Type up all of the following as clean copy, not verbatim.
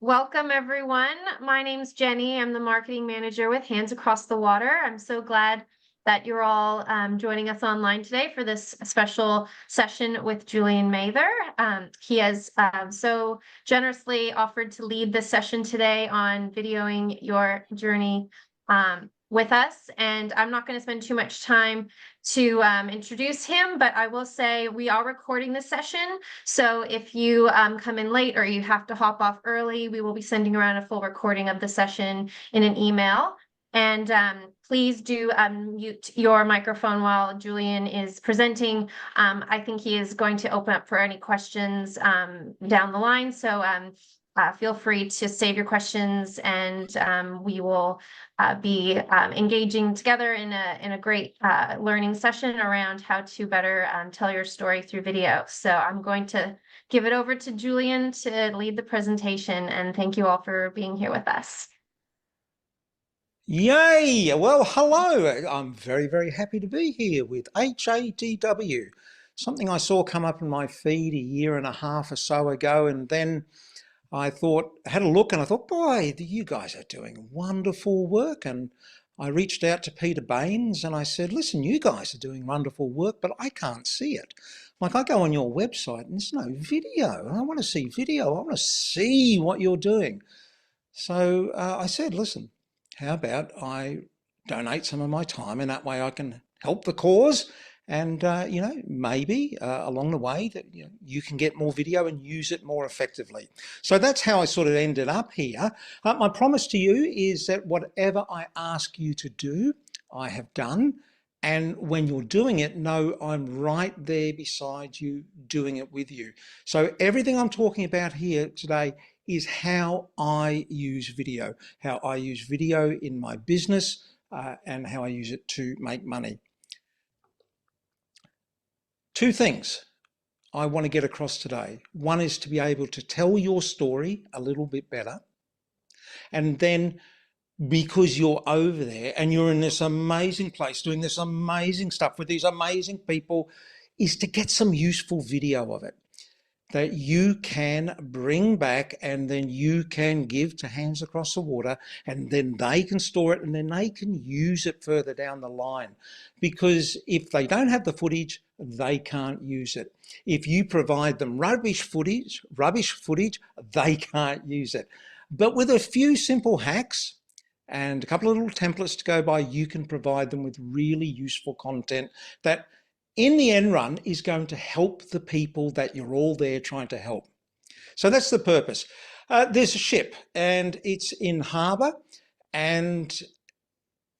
Welcome everyone. My name's Jenny. I'm the marketing manager with Hands Across the Water. I'm so glad that you're all joining us online today for this special session with Julian Mather. He has so generously offered to lead this session today on videoing your journey with us. And I'm not going to spend too much time to introduce him, but I will say we are recording this session. So if you come in late or you have to hop off early, we will be sending around a full recording of the session in an email. And please do mute your microphone while Julian is presenting. I think he is going to open up for any questions down the line. So feel free to save your questions, and we will be engaging together in a great learning session around how to better tell your story through video. So I'm going to give it over to Julian to lead the presentation, and thank you all for being here with us. Yay! Well, hello. I'm very, very happy to be here with HADW, something I saw come up in my feed a year and a half or so ago, and then I had a look and I thought, boy, you guys are doing wonderful work. And I reached out to Peter Baines and I said, listen, you guys are doing wonderful work, but I can't see it. Like, I go on your website and there's no video. I want to see video. I want to see what you're doing. So I said, listen, how about I donate some of my time, and that way I can help the cause. And, maybe along the way that you can get more video and use it more effectively. So that's how I sort of ended up here. My promise to you is that whatever I ask you to do, I have done. And when you're doing it, know I'm right there beside you, doing it with you. So everything I'm talking about here today is how I use video, in my business and how I use it to make money. Two things I want to get across today. One is to be able to tell your story a little bit better. And then because you're over there and you're in this amazing place doing this amazing stuff with these amazing people, is to get some useful video of it that you can bring back, and then you can give to Hands Across the Water, and then they can store it, and then they can use it further down the line. Because if they don't have the footage, they can't use it. If you provide them rubbish footage, they can't use it. But with a few simple hacks and a couple of little templates to go by, you can provide them with really useful content that in the end run is going to help the people that you're all there trying to help. So that's the purpose. There's a ship and it's in harbour and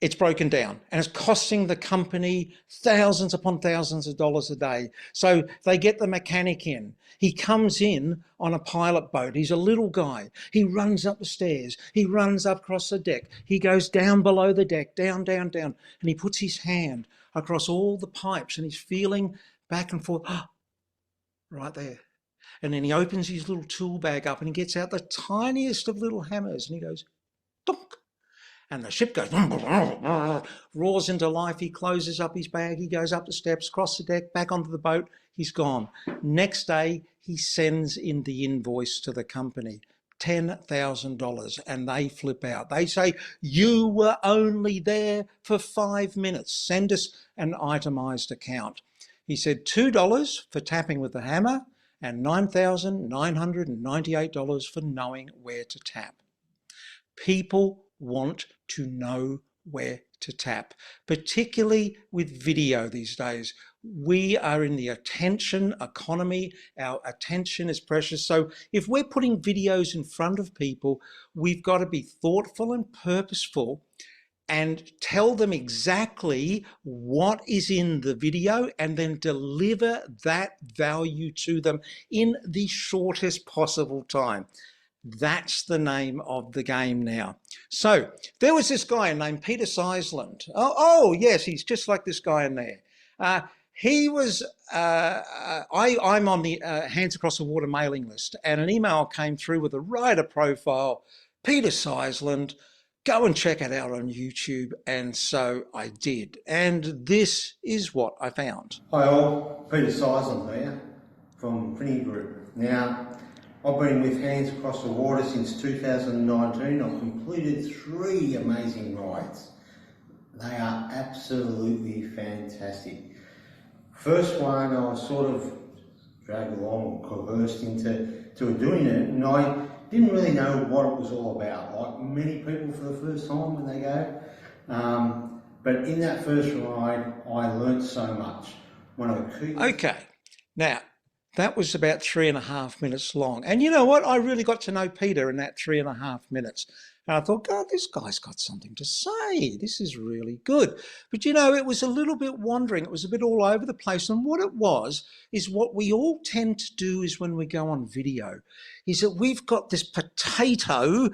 it's broken down and it's costing the company thousands upon thousands of dollars a day. So they get the mechanic in. He comes in on a pilot boat. He's a little guy. He runs up the stairs. He runs up across the deck. He goes down below the deck, down, down, down. And he puts his hand across all the pipes and he's feeling back and forth, right there. And then he opens his little tool bag up and he gets out the tiniest of little hammers and he goes, dunk. And the ship goes, roars into life. He closes up his bag. He goes up the steps, across the deck, back onto the boat. He's gone. Next day, he sends in the invoice to the company, $10,000, and they flip out. They say, you were only there for 5 minutes. Send us an itemized account. He said $2 for tapping with the hammer and $9,998 for knowing where to tap. People want to know where to tap, particularly with video these days. We are in the attention economy. Our attention is precious. So if we're putting videos in front of people, we've got to be thoughtful and purposeful and tell them exactly what is in the video and then deliver that value to them in the shortest possible time. That's the name of the game now. So there was this guy named Peter Seisland. Oh yes, he's just like this guy in there. He was, I'm on the Hands Across the Water mailing list, and an email came through with a writer profile, Peter Seisland. Go and check it out on YouTube. And so I did. And this is what I found. Hi all, Peter Seisland here from Trinity Group. Now, I've been with Hands Across the Water since 2019. I've completed 3 amazing rides. They are absolutely fantastic. First one I was sort of dragged along or coerced into doing it, and I didn't really know what it was all about, like many people for the first time when they go. But in that first ride, I learnt so much. Okay, now that was about 3.5 minutes long. And you know what? I really got to know Peter in that 3.5 minutes. And I thought, God, this guy's got something to say. This is really good. But you know, it was a little bit wandering. It was a bit all over the place. And what it was is what we all tend to do is when we go on video, is that we've got this potato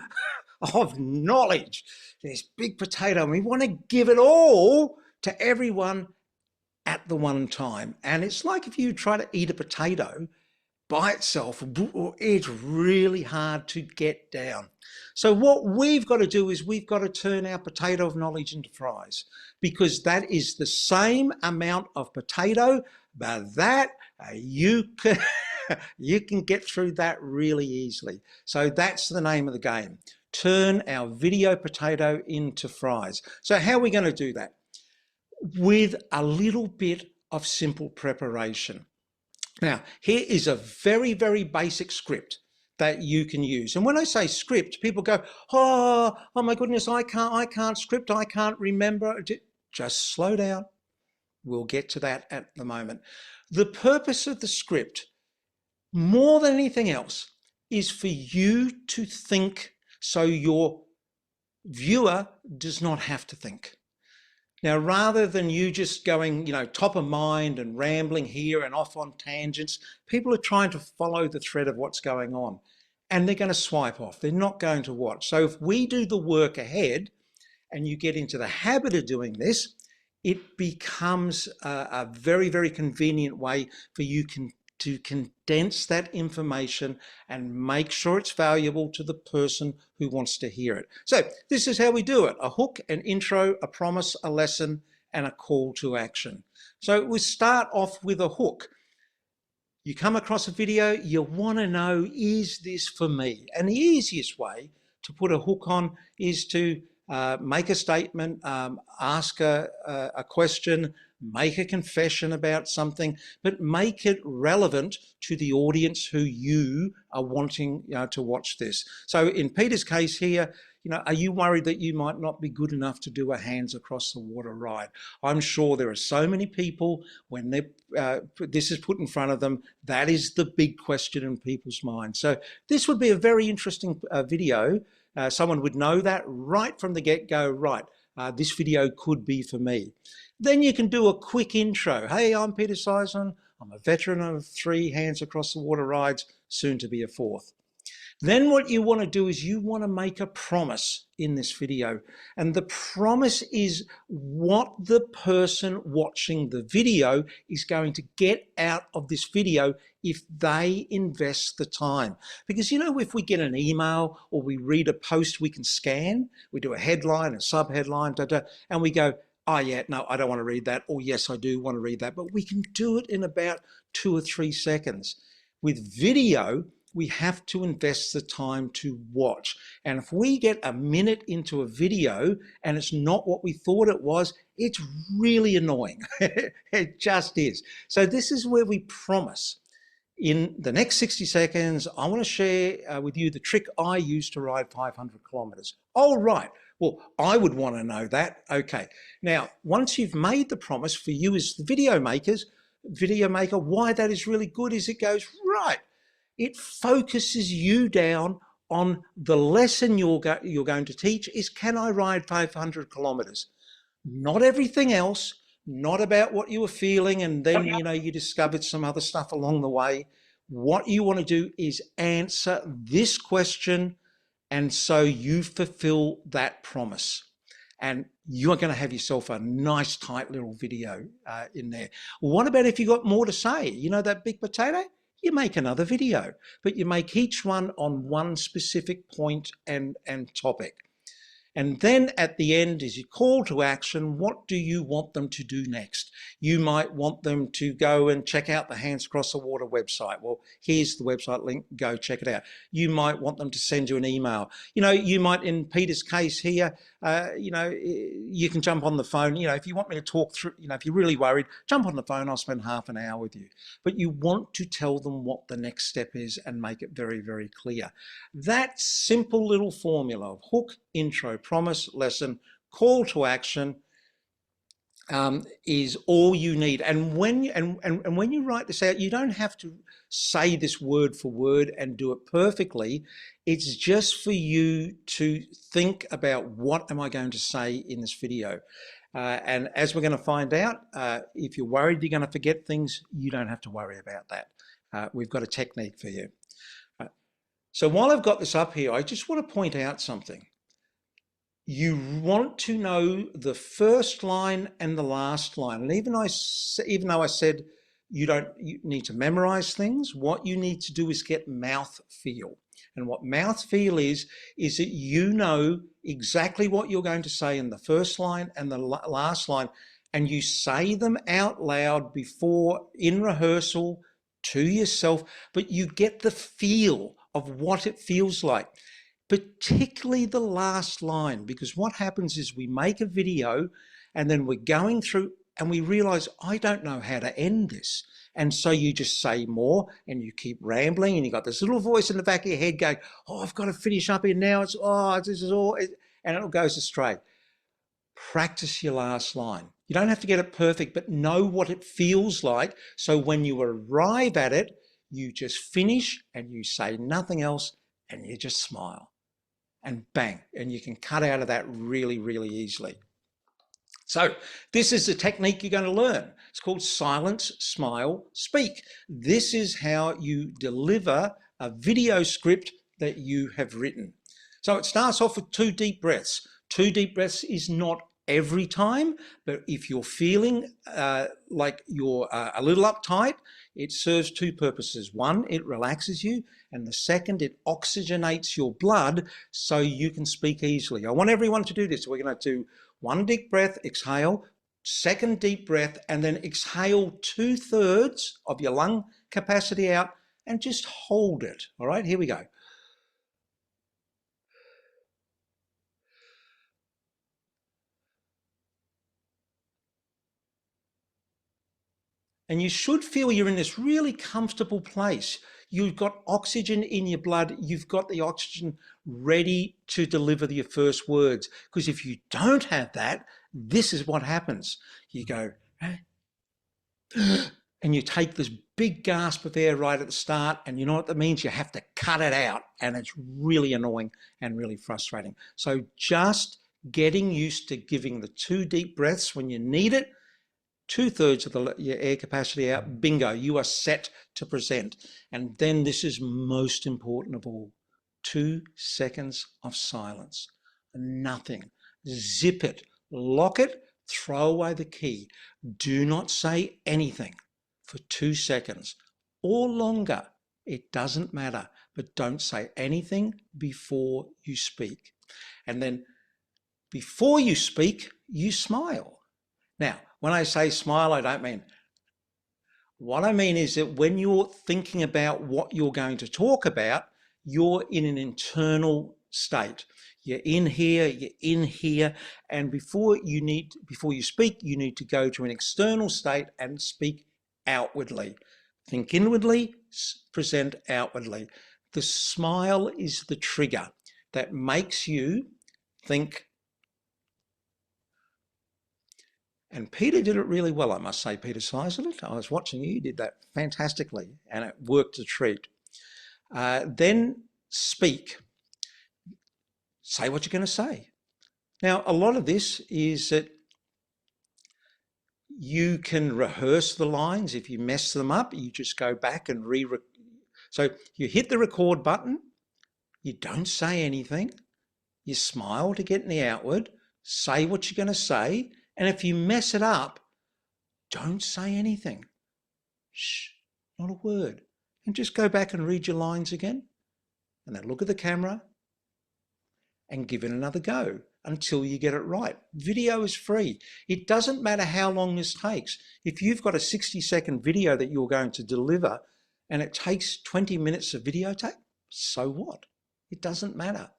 of knowledge, this big potato, and we want to give it all to everyone at the one time. And it's like if you try to eat a potato by itself, it's really hard to get down. So what we've got to do is we've got to turn our potato of knowledge into fries, because that is the same amount of potato, but that you can get through that really easily. So that's the name of the game. Turn our video potato into fries. So how are we going to do that? With a little bit of simple preparation. Now, here is a very, very basic script that you can use. And when I say script, people go, oh my goodness, I can't script, I can't remember. Just slow down. We'll get to that at the moment. The purpose of the script, more than anything else, is for you to think so your viewer does not have to think. Now, rather than you just going, top of mind and rambling here and off on tangents, people are trying to follow the thread of what's going on, and they're going to swipe off. They're not going to watch. So if we do the work ahead and you get into the habit of doing this, it becomes a very, very convenient way for you to condense that information and make sure it's valuable to the person who wants to hear it. So this is how we do it: a hook, an intro, a promise, a lesson, and a call to action. So we start off with a hook. You come across a video, you want to know, is this for me? And the easiest way to put a hook on is to make a statement, ask a question, make a confession about something, but make it relevant to the audience who you are wanting to watch this. So in Peter's case here, are you worried that you might not be good enough to do a Hands Across the Water ride? I'm sure there are so many people, when this is put in front of them, that is the big question in people's minds. So this would be a very interesting video. Someone would know that right from the get-go, right, this video could be for me. Then you can do a quick intro. Hey, I'm Peter Sison. I'm a veteran of 3 Hands Across the Water rides, soon to be a 4th. Then what you want to do is you want to make a promise in this video. And the promise is what the person watching the video is going to get out of this video if they invest the time. Because, if we get an email or we read a post we can scan, we do a headline, a sub-headline, and we go, oh yeah, no, I don't want to read that. Or yes, I do want to read that. But we can do it in about 2 or 3 seconds. With video, we have to invest the time to watch. And if we get a minute into a video and it's not what we thought it was, it's really annoying. It just is. So this is where we promise. In the next 60 seconds, I want to share with you the trick I use to ride 500 kilometers. Oh, right. Well, I would want to know that. Okay. Now, once you've made the promise, for you as the video maker, why that is really good is it goes, right, it focuses you down on the lesson you're going to teach is, can I ride 500 kilometers? Not everything else, not about what you were feeling and then, you discovered some other stuff along the way. What you want to do is answer this question, and so you fulfill that promise. And you're going to have yourself a nice, tight little video in there. What about if you got more to say? That big potato? You make another video, but you make each one on one specific point and topic. And then at the end is your call to action. What do you want them to do next? You might want them to go and check out the Hands Across the Water website. Well, here's the website link, go check it out. You might want them to send you an email. You know, you might, in Peter's case here, you know, you can jump on the phone. You know, if you want me to talk through, you know, if you're really worried, jump on the phone, I'll spend half an hour with you. But you want to tell them what the next step is and make it very, very clear. That simple little formula of hook, intro, promise, lesson, call to action is all you need. And when when you write this out, you don't have to say this word for word and do it perfectly. It's just for you to think about, what am I going to say in this video? And as we're going to find out, if you're worried you're going to forget things, you don't have to worry about that. We've got a technique for you. So while I've got this up here, I just want to point out something. You want to know the first line and the last line. And even though I said you need to memorize things, what you need to do is get mouth feel. And what mouth feel is that you know exactly what you're going to say in the first line and the last line, and you say them out loud before, in rehearsal, to yourself, but you get the feel of what it feels like, particularly the last line, because what happens is we make a video and then we're going through and we realize, I don't know how to end this. And so you just say more and you keep rambling, and you got this little voice in the back of your head going, oh, I've got to finish up here now. This is all, and it goes astray. Practice your last line. You don't have to get it perfect, but know what it feels like. So when you arrive at it, you just finish and you say nothing else and you just smile, and bang, and you can cut out of that really, really easily. So this is the technique you're going to learn. It's called silence, smile, speak. This is how you deliver a video script that you have written. So it starts off with 2 deep breaths. 2 deep breaths is not every time, but if you're feeling like you're a little uptight, it serves 2 purposes. One, it relaxes you, and the second, it oxygenates your blood so you can speak easily. I want everyone to do this. We're going to do 1 deep breath, exhale, 2nd deep breath, and then exhale 2/3 of your lung capacity out and just hold it. All right, here we go. And you should feel you're in this really comfortable place. You've got oxygen in your blood. You've got the oxygen ready to deliver your first words. Because if you don't have that, this is what happens. You go, and you take this big gasp of air right at the start, and you know what that means? You have to cut it out, and it's really annoying and really frustrating. So just getting used to giving the 2 deep breaths when you need it, 2/3 of your air capacity out, bingo, you are set to present. And then this is most important of all, 2 seconds of silence, nothing. Zip it, lock it, throw away the key. Do not say anything for 2 seconds or longer. It doesn't matter, but don't say anything before you speak. And then before you speak, you smile. Now, when I say smile, I don't mean, what I mean is that when you're thinking about what you're going to talk about, you're in an internal state. You're in here, and before you speak, you need to go to an external state and speak outwardly. Think inwardly, present outwardly. The smile is the trigger that makes you think. And Peter did it really well, I must say, Peter Seisler. I was watching you did that fantastically, and it worked a treat. Then speak. Say what you're going to say. Now, a lot of this is that you can rehearse the lines. If you mess them up, you just go back and So you hit the record button, you don't say anything, you smile to get in the outward, say what you're going to say, and if you mess it up, don't say anything. Shh, not a word. And just go back and read your lines again, and then look at the camera and give it another go. until you get it right. Video is free. It doesn't matter how long this takes. If you've got a 60-second video that you're going to deliver and it takes 20 minutes of videotape, so what? It doesn't matter.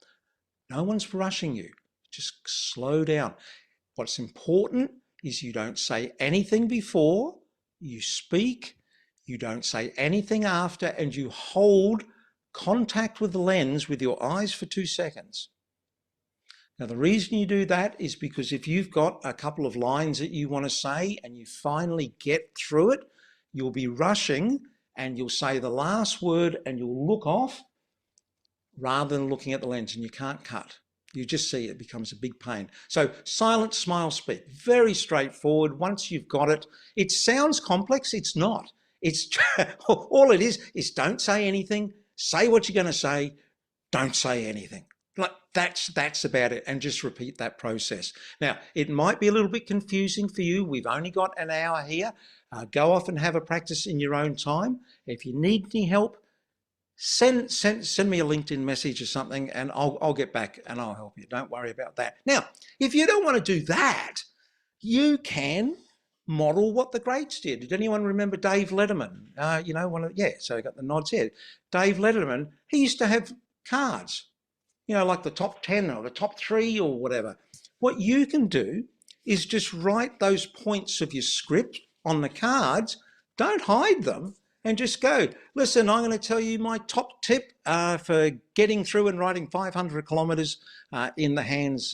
No one's rushing you. Just slow down. What's important is you don't say anything before you speak, you don't say anything after, and you hold contact with the lens with your eyes for 2 seconds. Now, the reason you do that is because if you've got a couple of lines that you want to say and you finally get through it, you'll be rushing and you'll say the last word and you'll look off rather than looking at the lens, and you can't cut. You just see it becomes a big pain. So silent, smile, speak. Very straightforward. Once you've got it, it sounds complex. It's not. It's all it is don't say anything. Say what you're going to say. Don't say anything. Like that's about it, and just repeat that process. Now, it might be a little bit confusing for you. We've only got an hour here. Go off and have a practice in your own time. If you need any help, send me a LinkedIn message or something, and I'll get back and I'll help you. Don't worry about that. Now, if you don't want to do that, you can model what the greats did. Did anyone remember Dave Letterman? So I got the nods here. Dave Letterman, he used to have cards, like the top 10 or the top 3 or whatever. What you can do is just write those points of your script on the cards. Don't hide them. And just go, listen, I'm going to tell you my top tip for getting through and riding 500 kilometres in the hands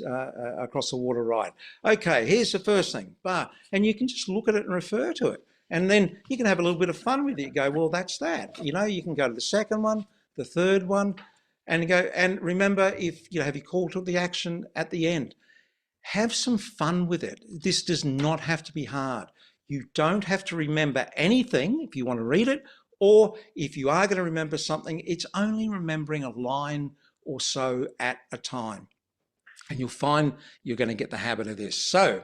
across the water ride. Okay, here's the first thing. And you can just look at it and refer to it. And then you can have a little bit of fun with it. You go, well, that's that. You can go to the second one, the third one, and go. And remember, if you have your call to the action at the end, have some fun with it. This does not have to be hard. You don't have to remember anything if you want to read it, or if you are going to remember something, it's only remembering a line or so at a time. And you'll find you're going to get the habit of this. So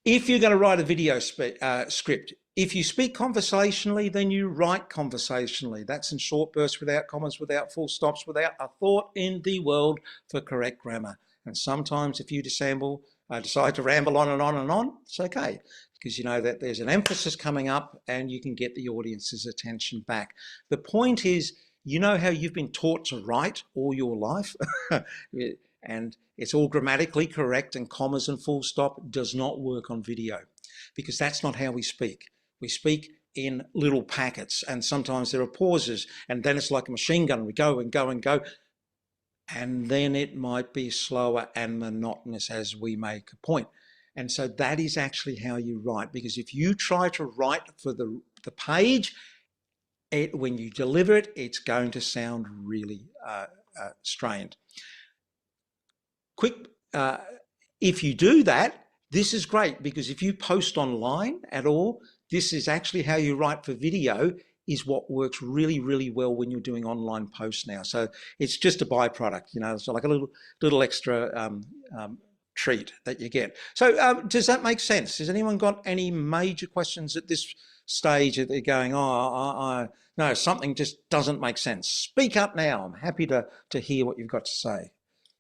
if you're going to write a video script, if you speak conversationally, then you write conversationally. That's in short bursts, without commas, without full stops, without a thought in the world for correct grammar. And sometimes if you decide to ramble on and on and on, it's okay, because you know that there's an emphasis coming up and you can get the audience's attention back. The point is, you know how you've been taught to write all your life and it's all grammatically correct, and commas and full stop does not work on video, because that's not how we speak. We speak in little packets, and sometimes there are pauses, and then it's like a machine gun. We go and go and go. And then it might be slower and monotonous as we make a point. And so that is actually how you write, because if you try to write for the page, when you deliver it, it's going to sound really strained. If you do that, this is great, because if you post online at all, this is actually how you write for video, is what works really, really well when you're doing online posts now. So it's just a byproduct, it's like a little extra treat that you get. So does that make sense? Has anyone got any major questions at this stage that they're going, no, something just doesn't make sense? Speak up now. I'm happy to hear what you've got to say.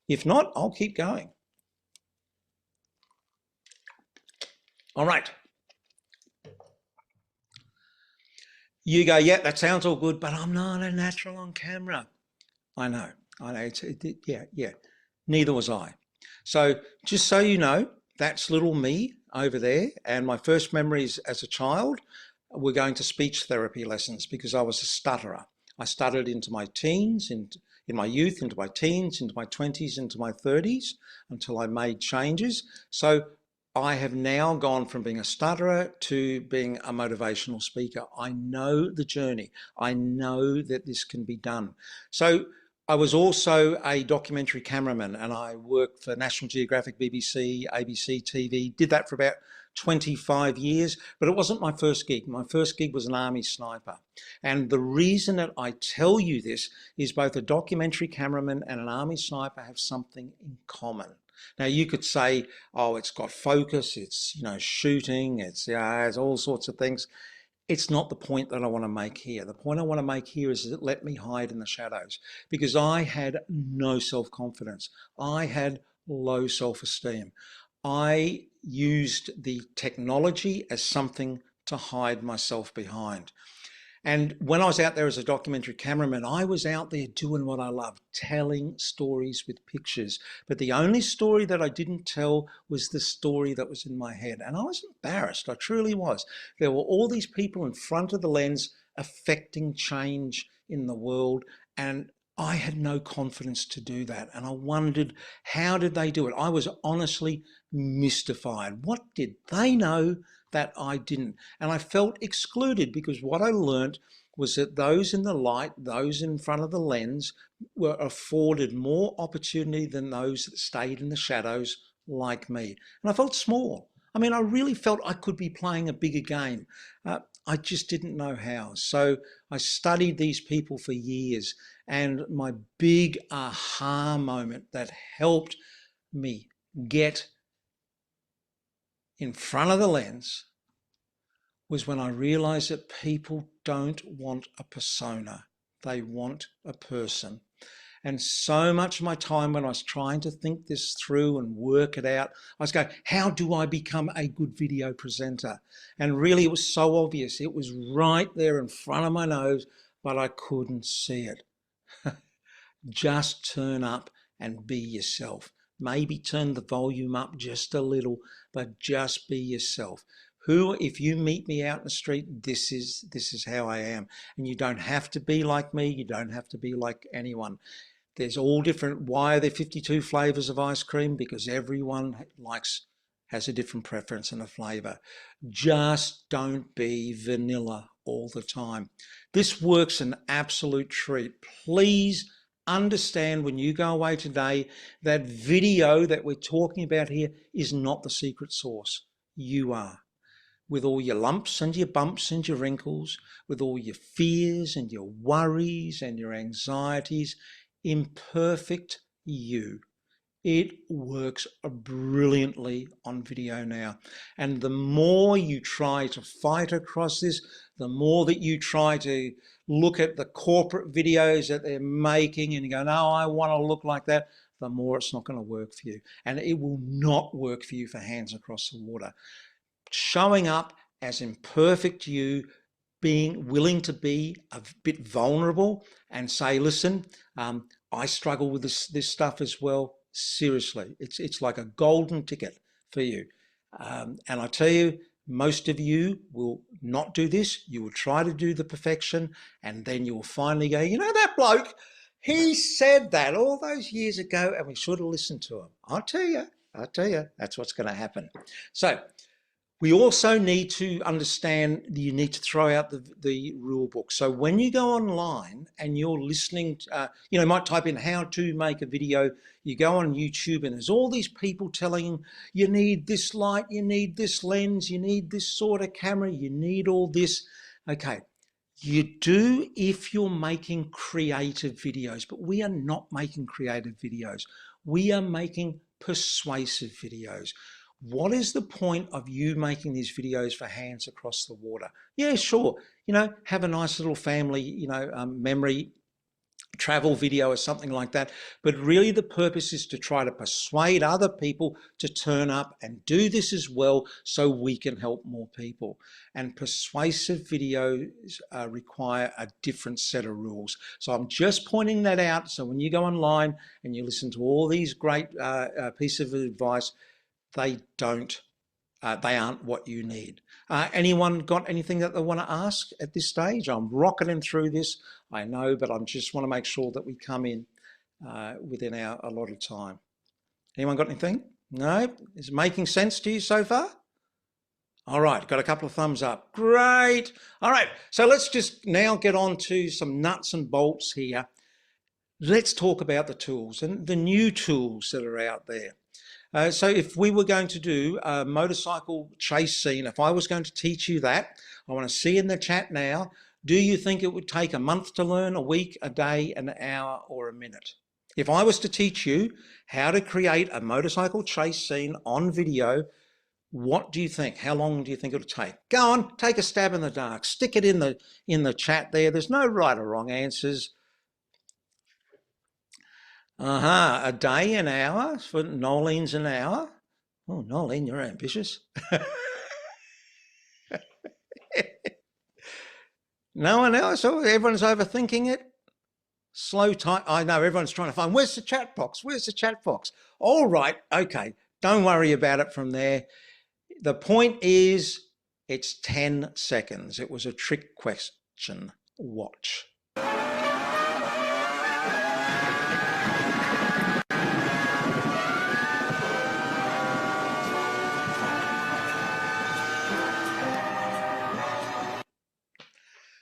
If not, I'll keep going. All right. You go, yeah, that sounds all good, but I'm not a natural on camera. I know. Yeah. Neither was I. So just so you know, that's little me over there. And my first memories as a child were going to speech therapy lessons, because I was a stutterer. I stuttered into my teens, in my youth, into my teens, into my 20s, into my 30s, until I made changes. So I have now gone from being a stutterer to being a motivational speaker. I know the journey. I know that this can be done. So I was also a documentary cameraman, and I worked for National Geographic, BBC, ABC TV, did that for about 25 years, but it wasn't my first gig. My first gig was an army sniper. And the reason that I tell you this is both a documentary cameraman and an army sniper have something in common. Now you could say, oh, it's got focus, it's, shooting, it's all sorts of things. It's not the point that I want to make here. The point I want to make here is that let me hide in the shadows, because I had no self-confidence. I had low self-esteem. I used the technology as something to hide myself behind. And when I was out there as a documentary cameraman, I was out there doing what I love, telling stories with pictures. But the only story that I didn't tell was the story that was in my head. And I was embarrassed, I truly was. There were all these people in front of the lens affecting change in the world, and I had no confidence to do that. And I wondered, how did they do it? I was honestly mystified. What did they know that I didn't? And I felt excluded, because what I learned was that those in the light, those in front of the lens, were afforded more opportunity than those that stayed in the shadows like me. And I felt small. I mean, I really felt I could be playing a bigger game. I just didn't know how. So I studied these people for years, and my big aha moment that helped me get in front of the lens was when I realized that people don't want a persona, they want a person. And so much of my time when I was trying to think this through and work it out, I was going, how do I become a good video presenter? And really it was so obvious. It was right there in front of my nose, but I couldn't see it. Just turn up and be yourself. Maybe turn the volume up just a little, but just be yourself. If you meet me out in the street, this is how I am. And you don't have to be like me. You don't have to be like anyone. There's all different. Why are there 52 flavors of ice cream? Because everyone has a different preference and a flavor. Just don't be vanilla all the time. This works an absolute treat. Please understand when you go away today that video that we're talking about here is not the secret sauce. You are. With all your lumps and your bumps and your wrinkles, with all your fears and your worries and your anxieties, imperfect you. It works brilliantly on video now. And the more you try to fight across this, the more that you try to look at the corporate videos that they're making and you go, no, I want to look like that, the more it's not going to work for you. And it will not work for you for Hands Across the Water. Showing up as imperfect you, being willing to be a bit vulnerable and say, listen, I struggle with this stuff as well. Seriously, it's like a golden ticket for you. And I tell you, most of you will not do this. You will try to do the perfection, and then you'll finally go, you know, that bloke, he said that all those years ago, and we should have listened to him. I'll tell you, that's what's going to happen. So we also need to understand that you need to throw out the rule book. So when you go online and you're listening, you might type in how to make a video, you go on YouTube and there's all these people telling you need this light, you need this lens, you need this sort of camera, you need all this. Okay, you do if you're making creative videos, but we are not making creative videos. We are making persuasive videos. What is the point of you making these videos for Hands Across the Water? Yeah, sure. Have a nice little family, memory travel video or something like that. But really the purpose is to try to persuade other people to turn up and do this as well so we can help more people. And persuasive videos require a different set of rules. So I'm just pointing that out. So when you go online and you listen to all these great pieces of advice, they aren't what you need. Anyone got anything that they want to ask at this stage? I'm rocketing through this, I know, but I just want to make sure that we come in within our allotted time. Anyone got anything? No? Is it making sense to you so far? All right, got a couple of thumbs up. Great. All right, so let's just now get on to some nuts and bolts here. Let's talk about the tools and the new tools that are out there. So if we were going to do a motorcycle chase scene, if I was going to teach you that, I want to see in the chat now, do you think it would take a month to learn, a week, a day, an hour, or a minute? If I was to teach you how to create a motorcycle chase scene on video, what do you think? How long do you think it'll take? Go on, take a stab in the dark. Stick it in the chat there. There's no right or wrong answers. A day, an hour, for Nolene's an hour. Oh, Nolene, you're ambitious. No one else? Oh, everyone's overthinking it. Slow time. I know everyone's trying to find, where's the chat box? Where's the chat box? All right, okay. Don't worry about it from there. The point is, it's 10 seconds. It was a trick question. Watch.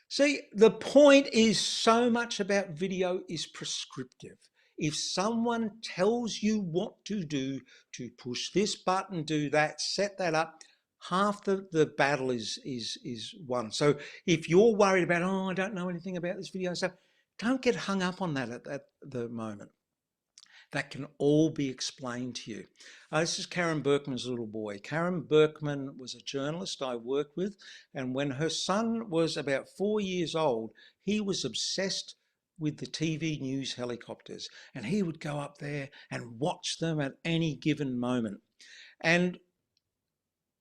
See, the point is so much about video is prescriptive. If someone tells you what to do, to push this button, do that, set that up, half the battle is won. So if you're worried about, oh, I don't know anything about this video stuff, don't get hung up on that at the moment. That can all be explained to you. This is Karen Berkman's little boy. Karen Berkman was a journalist I worked with, and when her son was about 4 years old, he was obsessed with the TV news helicopters, and he would go up there and watch them at any given moment. And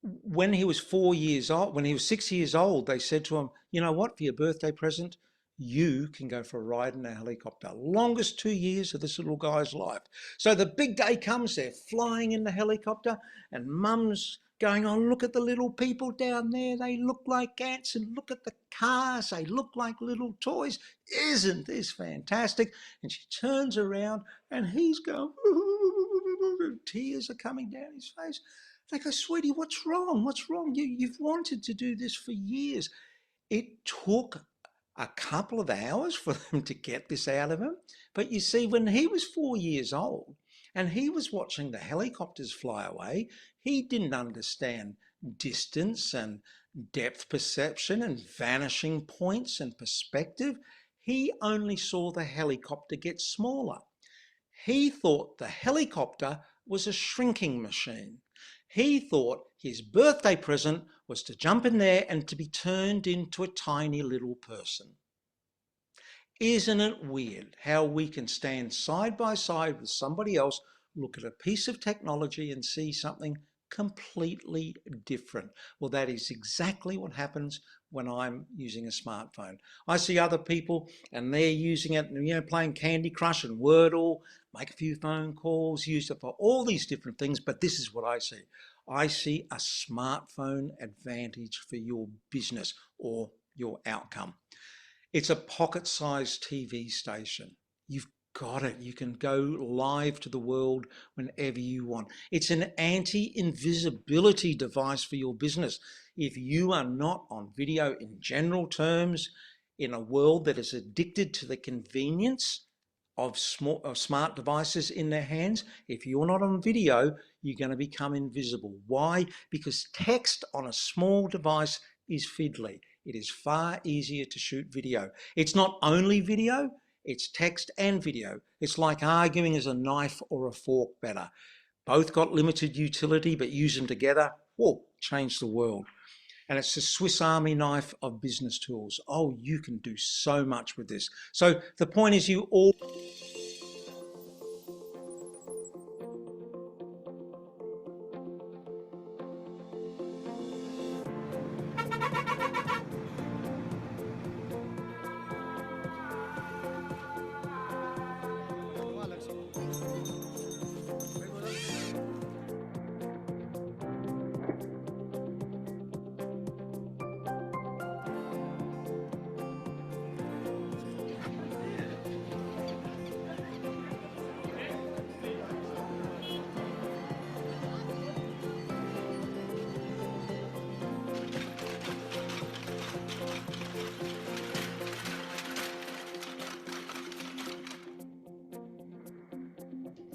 when he was 4 years old, when he was 6 years old, they said to him, you know what, for your birthday present, you can go for a ride in a helicopter. Longest 2 years of this little guy's life. So the big day comes, they're flying in the helicopter, and mum's going, oh, look at the little people down there. They look like ants, and look at the cars. They look like little toys. Isn't this fantastic? And she turns around and he's going, tears are coming down his face. They go, sweetie, what's wrong? What's wrong? You've wanted to do this for years. It took a couple of hours for them to get this out of him. But you see, when he was 4 years old and he was watching the helicopters fly away, he didn't understand distance and depth perception and vanishing points and perspective. He only saw the helicopter get smaller. He thought the helicopter was a shrinking machine. He thought his birthday present was to jump in there and to be turned into a tiny little person. Isn't it weird how we can stand side by side with somebody else, look at a piece of technology and see something completely different? Well, that is exactly what happens when I'm using a smartphone. I see other people and they're using it, playing Candy Crush and Wordle, make a few phone calls, use it for all these different things, but this is what I see. I see a smartphone advantage for your business or your outcome. It's a pocket-sized TV station. You've got it. You can go live to the world whenever you want. It's an anti-invisibility device for your business. If you are not on video in general terms, in a world that is addicted to the convenience of smart devices in their hands, if you're not on video, you're going to become invisible. Why? Because text on a small device is fiddly. It is far easier to shoot video. It's not only video, it's text and video. It's like arguing, is a knife or a fork better? Both got limited utility, but use them together, whoa, change the world. And it's the Swiss Army knife of business tools. Oh, you can do so much with this. So the point is, you all...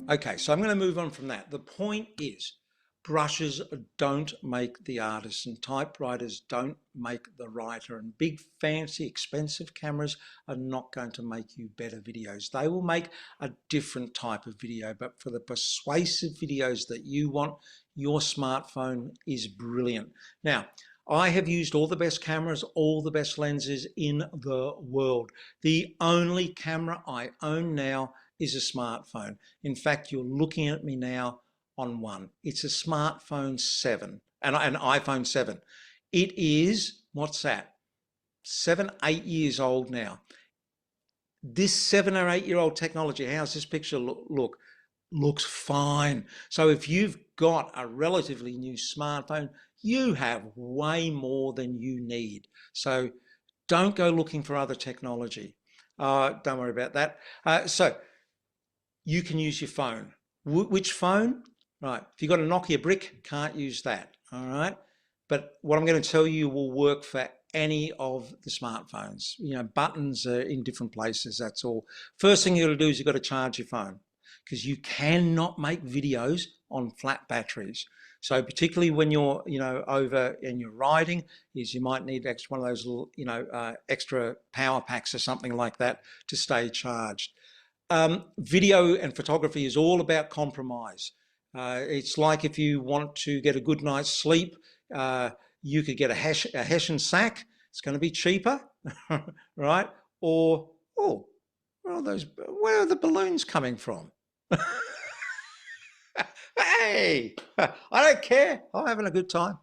Okay, so I'm going to move on from that. The point is, brushes don't make the artist, and typewriters don't make the writer, and big, fancy, expensive cameras are not going to make you better videos. They will make a different type of video, but for the persuasive videos that you want, your smartphone is brilliant. Now, I have used all the best cameras, all the best lenses in the world. The only camera I own now is a smartphone. In fact, you're looking at me now on one. It's a smartphone 7, an iPhone 7. It is, what's that? 7, 8 years old now. This 7 or 8 year old technology, how's this picture look? Looks fine. So if you've got a relatively new smartphone, you have way more than you need. So don't go looking for other technology. Don't worry about that. So you can use your phone. Which phone? Right. If you've got a Nokia brick, can't use that. All right. But what I'm going to tell you will work for any of the smartphones. You know, buttons are in different places. That's all. First thing you've got to do is you've got to charge your phone, because you cannot make videos on flat batteries. So particularly when you're, over and you're riding, is you might need one of those little, extra power packs or something like that to stay charged. Video and photography is all about compromise. It's like if you want to get a good night's sleep, you could get a Hessian sack. It's going to be cheaper, right? Or, where are the balloons coming from? Hey, I don't care. I'm having a good time.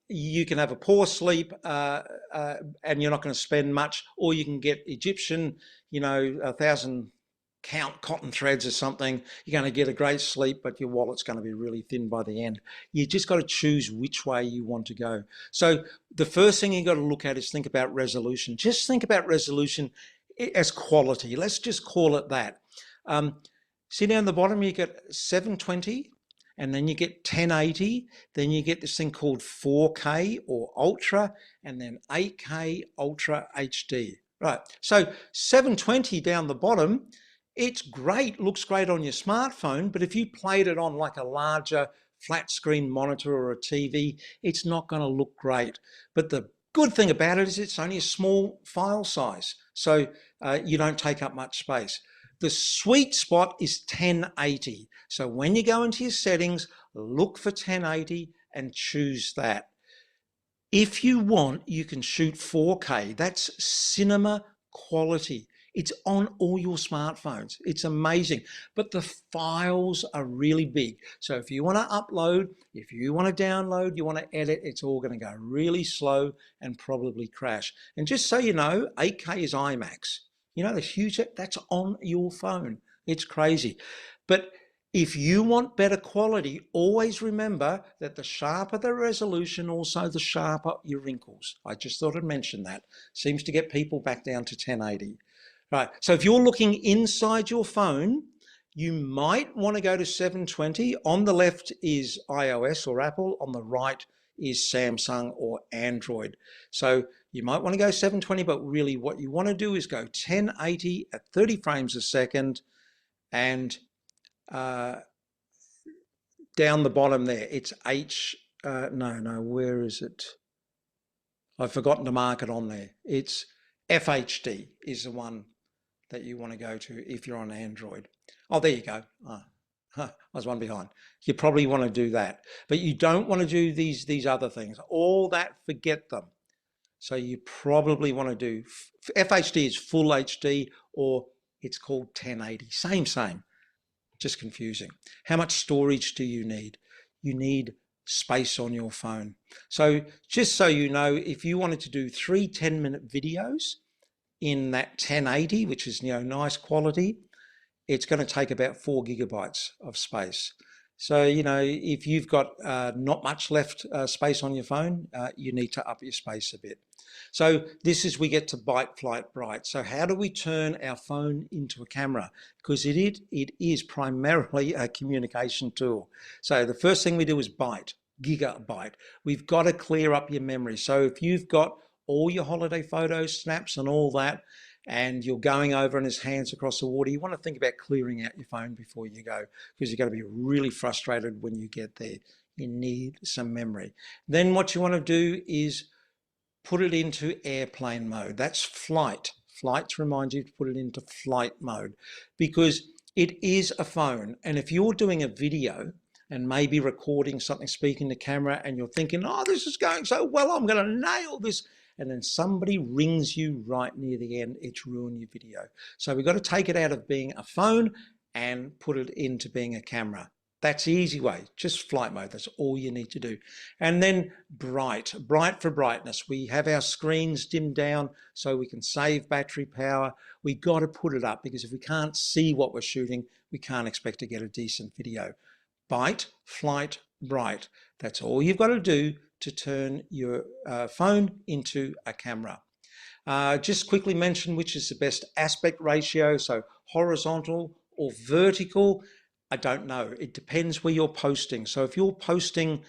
You can have a poor sleep and you're not going to spend much, or you can get Egyptian, 1,000 count cotton threads or something. You're going to get a great sleep, but your wallet's going to be really thin by the end. You just got to choose which way you want to go. So the first thing you got to look at is think about resolution. Just think about resolution as quality. Let's just call it that. See down the bottom, you get 720, and then you get 1080, then you get this thing called 4K or Ultra, and then 8K Ultra HD. Right, so 720 down the bottom, it's great, looks great on your smartphone, but if you played it on like a larger flat screen monitor or a TV, it's not going to look great. But the good thing about it is it's only a small file size, so you don't take up much space. The sweet spot is 1080. So when you go into your settings, look for 1080 and choose that. If you want, you can shoot 4K. That's cinema quality. It's on all your smartphones. It's amazing. But the files are really big. So if you want to upload, if you want to download, you want to edit, it's all going to go really slow and probably crash. And just so you know, 8K is IMAX. The huge, that's on your phone. It's crazy. But if you want better quality, always remember that the sharper the resolution, also the sharper your wrinkles. I just thought I'd mention that. Seems to get people back down to 1080. Right, so if you're looking inside your phone, you might want to go to 720. On the left is iOS or Apple. On the right is Samsung or Android. So you might want to go 720, but really what you want to do is go 1080 at 30 frames a second, and down the bottom there, it's where is it? I've forgotten to mark it on there. It's FHD is the one that you want to go to if you're on Android. Oh, there you go. I was one behind. You probably want to do that, but you don't want to do these other things. All that, forget them. So you probably want to do FHD is full HD, or it's called 1080. Same. Just confusing. How much storage do you need? You need space on your phone. So just so you know, if you wanted to do 3 10-minute videos in that 1080, which is nice quality, it's going to take about 4 gigabytes of space. So, if you've got not much left space on your phone, you need to up your space a bit. So this is, we get to Byte Flight Bright. So how do we turn our phone into a camera? Because it is primarily a communication tool. So the first thing we do is byte, gigabyte. We've got to clear up your memory. So if you've got all your holiday photos, snaps and all that, and you're going over on his hands across the water, you want to think about clearing out your phone before you go, because you're going to be really frustrated when you get there. You need some memory. Then what you want to do is put it into airplane mode. That's flight. Flight to remind you to put it into flight mode, because it is a phone. And if you're doing a video and maybe recording something, speaking to camera, and you're thinking, oh, this is going so well, I'm going to nail this, and then somebody rings you right near the end, it's ruined your video. So we've got to take it out of being a phone and put it into being a camera. That's the easy way, just flight mode. That's all you need to do. And then bright for brightness. We have our screens dimmed down so we can save battery power. We got to put it up because if we can't see what we're shooting, we can't expect to get a decent video. Bite, flight, bright. That's all you've got to do to turn your phone into a camera. Just quickly mention which is the best aspect ratio, so horizontal or vertical. I don't know. It depends where you're posting. So if you're posting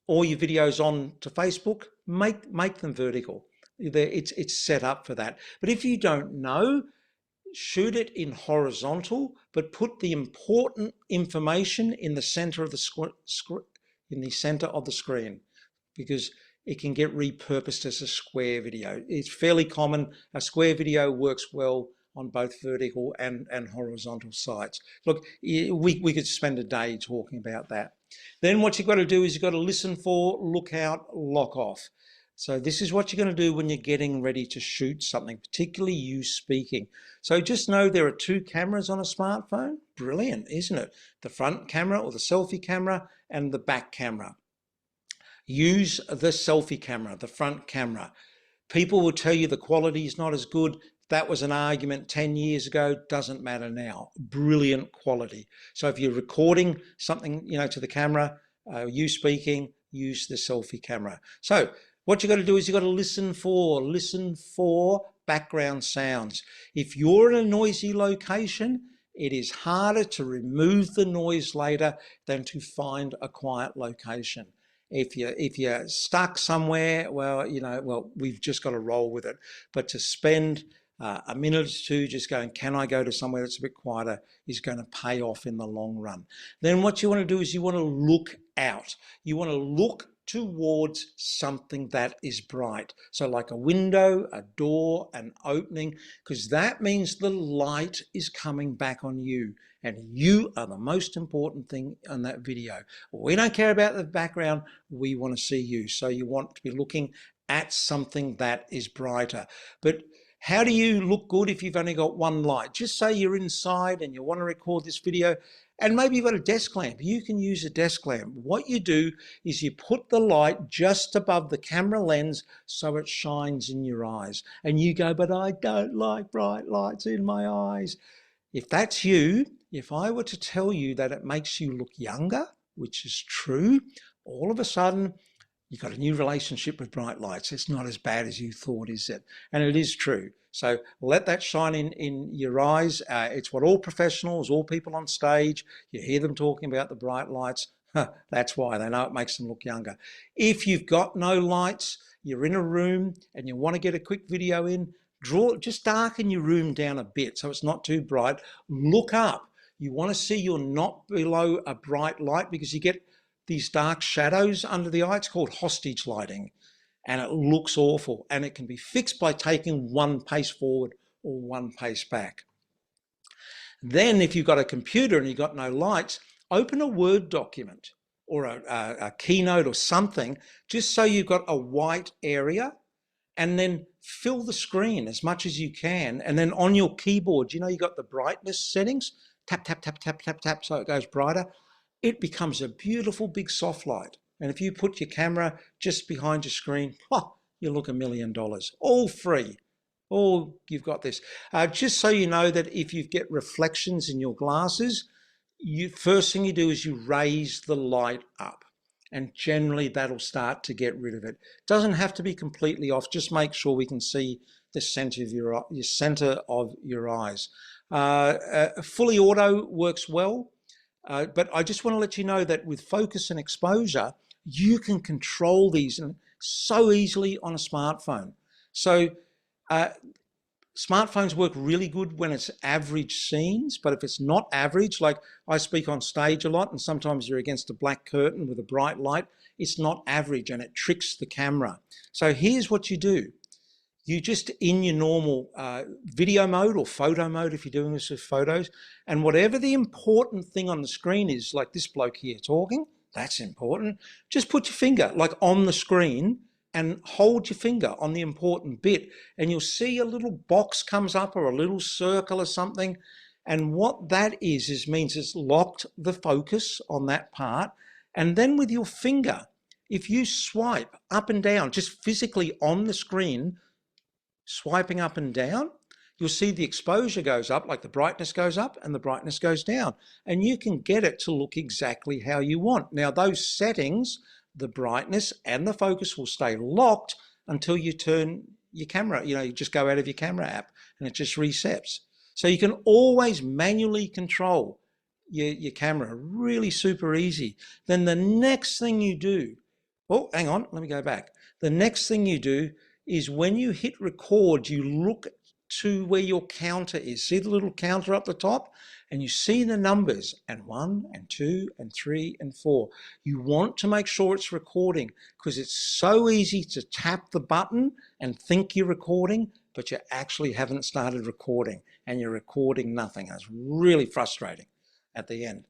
all your videos on to Facebook, make them vertical. It's set up for that. But if you don't know, shoot it in horizontal, but put the important information in the center of the screen, because it can get repurposed as a square video. It's fairly common. A square video works well on both vertical and horizontal sites. Look, we could spend a day talking about that. Then what you've got to do is you've got to listen for, look out, lock off. So this is what you're going to do when you're getting ready to shoot something, particularly you speaking. So just know there are two cameras on a smartphone. Brilliant, isn't it? The front camera or the selfie camera and the back camera. Use the selfie camera, the front camera. People will tell you the quality is not as good. That was an argument 10 years ago, doesn't matter now. Brilliant quality. So if you're recording something, to the camera, you speaking, use the selfie camera. So what you got to do is you got to listen for background sounds. If you're in a noisy location, it is harder to remove the noise later than to find a quiet location. If you're stuck somewhere, well, we've just got to roll with it. But to spend a minute or two just going, can I go to somewhere that's a bit quieter, is going to pay off in the long run. Then what you want to do is you want to look out. You want to look towards something that is bright. So like a window, a door, an opening, because that means the light is coming back on you. And you are the most important thing on that video. We don't care about the background, we want to see you. So you want to be looking at something that is brighter. But how do you look good if you've only got one light? Just say you're inside and you want to record this video and maybe you've got a desk lamp. You can use a desk lamp. What you do is you put the light just above the camera lens so it shines in your eyes. And you go, but I don't like bright lights in my eyes. If that's you, if I were to tell you that it makes you look younger, which is true, all of a sudden, you've got a new relationship with bright lights. It's not as bad as you thought, is it? And it is true. So let that shine in your eyes. It's what all professionals, all people on stage, you hear them talking about the bright lights. That's why they know it makes them look younger. If you've got no lights, you're in a room and you want to get a quick video in, just darken your room down a bit so it's not too bright. Look up. You want to see you're not below a bright light because you get these dark shadows under the eye. It's called hostage lighting and it looks awful, and it can be fixed by taking one pace forward or one pace back. Then if you've got a computer and you've got no lights, open a Word document or a Keynote or something, just so you've got a white area, and then fill the screen as much as you can. And then on your keyboard, you've got the brightness settings, tap, tap, tap, tap, tap, tap, so it goes brighter. It becomes a beautiful big soft light. And if you put your camera just behind your screen, you look $1 million, all free. You've got this. Just so you know that if you get reflections in your glasses, first thing you do is you raise the light up. And generally that'll start to get rid of it. Doesn't have to be completely off. Just make sure we can see the center of your eyes. Fully auto works well. But I just want to let you know that with focus and exposure, you can control these so easily on a smartphone. So smartphones work really good when it's average scenes, but if it's not average, like I speak on stage a lot and sometimes you're against a black curtain with a bright light, it's not average and it tricks the camera. So here's what you do. You just in your normal video mode or photo mode, if you're doing this with photos, and whatever the important thing on the screen is, like this bloke here talking, that's important. Just put your finger like on the screen and hold your finger on the important bit, and you'll see a little box comes up or a little circle or something. And what that is means it's locked the focus on that part. And then with your finger, if you swipe up and down, just physically on the screen, swiping up and down, you'll see the exposure goes up, like the brightness goes up and the brightness goes down. And you can get it to look exactly how you want. Now, those settings, the brightness and the focus will stay locked until you turn your camera, you just go out of your camera app and it just resets. So you can always manually control your camera, really super easy. Then the next thing you do, oh, hang on, let me go back. The next thing you do is when you hit record, you look to where your counter is. See the little counter up the top? And you see the numbers, and 1 and 2 and 3 and 4. You want to make sure it's recording because it's so easy to tap the button and think you're recording, but you actually haven't started recording and you're recording nothing. It's really frustrating at the end.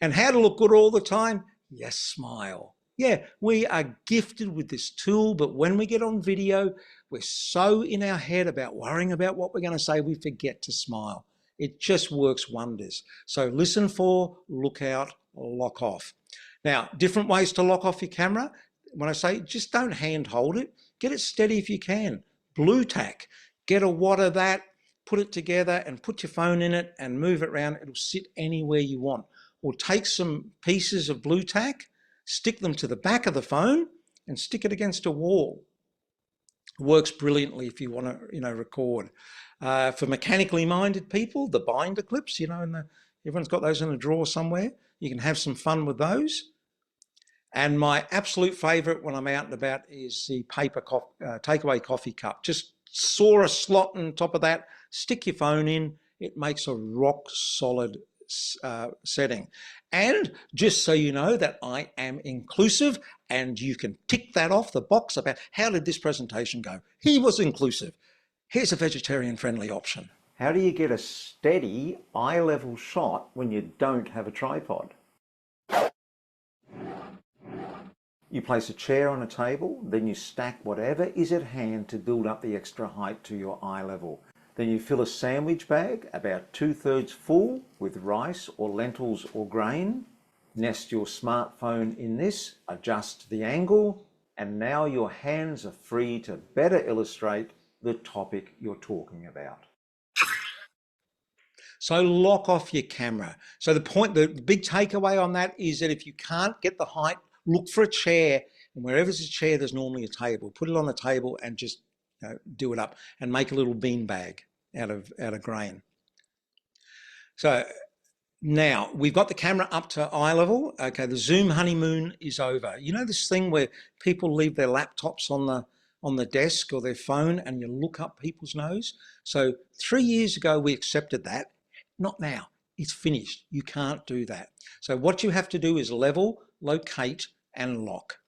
And how to look good all the time? Yes, smile. Yeah, we are gifted with this tool, but when we get on video, we're so in our head about worrying about what we're going to say, we forget to smile. It just works wonders. So listen for, look out, lock off. Now, different ways to lock off your camera. When I say just don't hand hold it, get it steady if you can. Blue tack, get a wad of that, put it together and put your phone in it and move it around. It'll sit anywhere you want. Or take some pieces of blue tack, stick them to the back of the phone and stick it against a wall. Works brilliantly if you want to, record. For mechanically minded people, the binder clips, everyone's got those in a drawer somewhere. You can have some fun with those. And my absolute favorite when I'm out and about is the paper takeaway coffee cup. Just saw a slot on top of that, stick your phone in. It makes a rock solid setting. And just so you know that I am inclusive, and you can tick that off the box about how did this presentation go? He was inclusive. Here's a vegetarian friendly option. How do you get a steady eye level shot when you don't have a tripod? You place a chair on a table, then you stack whatever is at hand to build up the extra height to your eye level. Then you fill a sandwich bag about 2/3 full with rice or lentils or grain. Nest your smartphone in this, adjust the angle, and now your hands are free to better illustrate the topic you're talking about. So lock off your camera. So the big takeaway on that is that if you can't get the height, look for a chair, and wherever there's a chair, there's normally a table. Put it on the table and just do it up and make a little bean bag out of grain. So now we've got the camera up to eye level. Okay, the Zoom honeymoon is over. You know this thing where people leave their laptops on the desk or their phone and you look up people's nose? So 3 years ago, we accepted that. Not now. It's finished. You can't do that. So what you have to do is level, locate, and lock.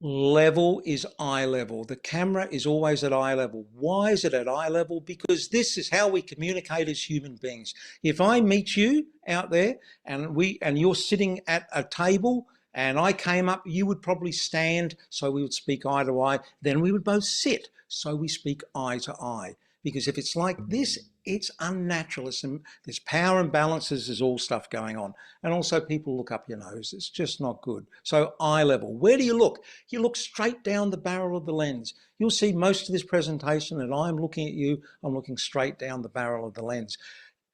Level is eye level. The camera is always at eye level. Why is it at eye level? Because this is how we communicate as human beings. If I meet you out there and you're sitting at a table and I came up, you would probably stand, so we would speak eye to eye. Then we would both sit, so we speak eye to eye. Because if it's like this, it's unnatural. There's power imbalances, there's all stuff going on. And also people look up your nose. It's just not good. So eye level. Where do you look? You look straight down the barrel of the lens. You'll see most of this presentation and I'm looking at you, I'm looking straight down the barrel of the lens.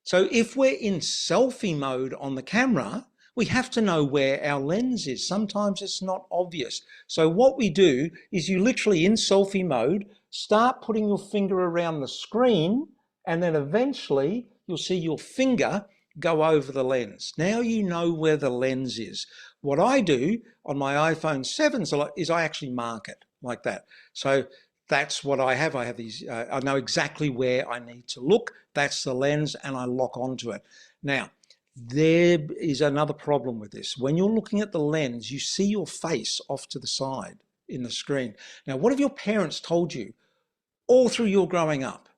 So if we're in selfie mode on the camera, we have to know where our lens is. Sometimes it's not obvious. So what we do is you literally in selfie mode, start putting your finger around the screen and then eventually you'll see your finger go over the lens. Now you know where the lens is. What I do on my iPhone 7 is I actually mark it like that. So that's what I have. I have these, I know exactly where I need to look. That's the lens and I lock onto it. Now, there is another problem with this. When you're looking at the lens, you see your face off to the side in the screen. Now, what have your parents told you all through your growing up?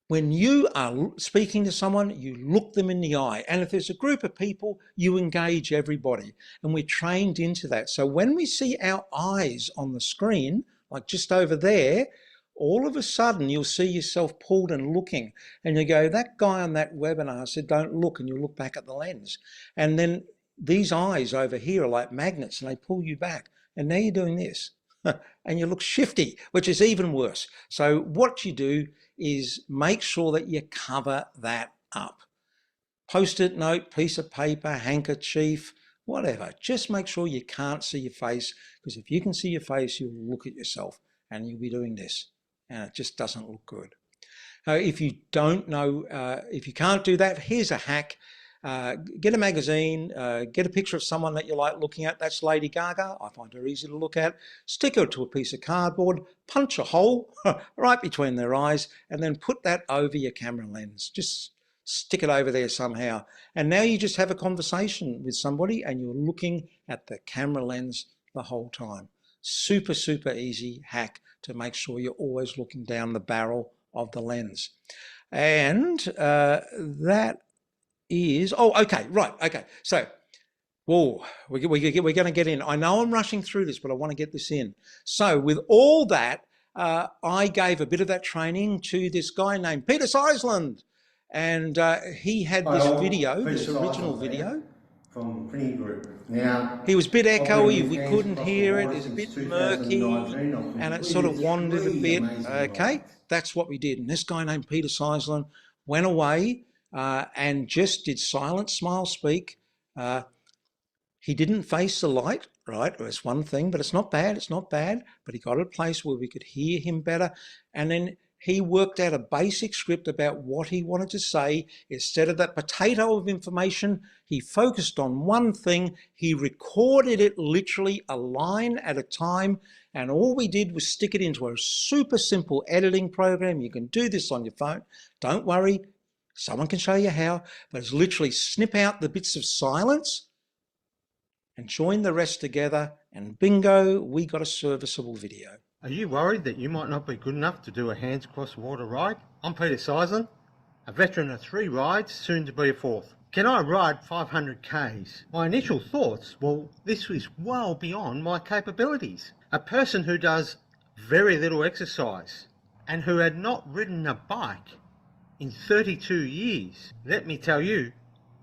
When you are speaking to someone, you look them in the eye. And if there's a group of people, you engage everybody. And we're trained into that. So when we see our eyes on the screen, like just over there, all of a sudden you'll see yourself pulled and looking. And you go, that guy on that webinar said, don't look, and you look back at the lens. And then these eyes over here are like magnets and they pull you back. And now you're doing this. And you look shifty, which is even worse. So what you do is make sure that you cover that up. Post-it note, piece of paper, handkerchief, whatever. Just make sure you can't see your face, because if you can see your face, you'll look at yourself and you'll be doing this. And it just doesn't look good. If you don't know, if you can't do that, here's a hack. Get a magazine, get a picture of someone that you like looking at. That's Lady Gaga. I find her easy to look at. Stick her to a piece of cardboard, punch a hole right between their eyes, and then put that over your camera lens. Just stick it over there somehow. And now you just have a conversation with somebody and you're looking at the camera lens the whole time. Super, super easy hack to make sure you're always looking down the barrel of the lens. And that is, so whoa, we're going to get in. I know I'm rushing through this, but I want to get this in. So with all that, I gave a bit of that training to this guy named Peter Seisland, and he had this video, this original video from Printing Group. Now, he was a bit echoey, we couldn't hear it, it was a bit murky, and it sort of wandered a bit. Okay, that's what we did. And this guy named Peter Seisland went away and just did silent smile speak. He didn't face the light, right? It's one thing, but it's not bad. It's not bad. But he got a place where we could hear him better. And then he worked out a basic script about what he wanted to say. Instead of that potato of information, he focused on one thing. He recorded it literally a line at a time. And all we did was stick it into a super simple editing program. You can do this on your phone. Don't worry. Someone can show you how, but it's literally snip out the bits of silence and join the rest together, and bingo, we got a serviceable video. Are you worried that you might not be good enough to do a hands across the water ride? I'm Peter Seisland, a veteran of 3 rides, soon to be a 4th. Can I ride 500 Ks? My initial thoughts, well, this was well beyond my capabilities. A person who does very little exercise and who had not ridden a bike in 32 years, let me tell you,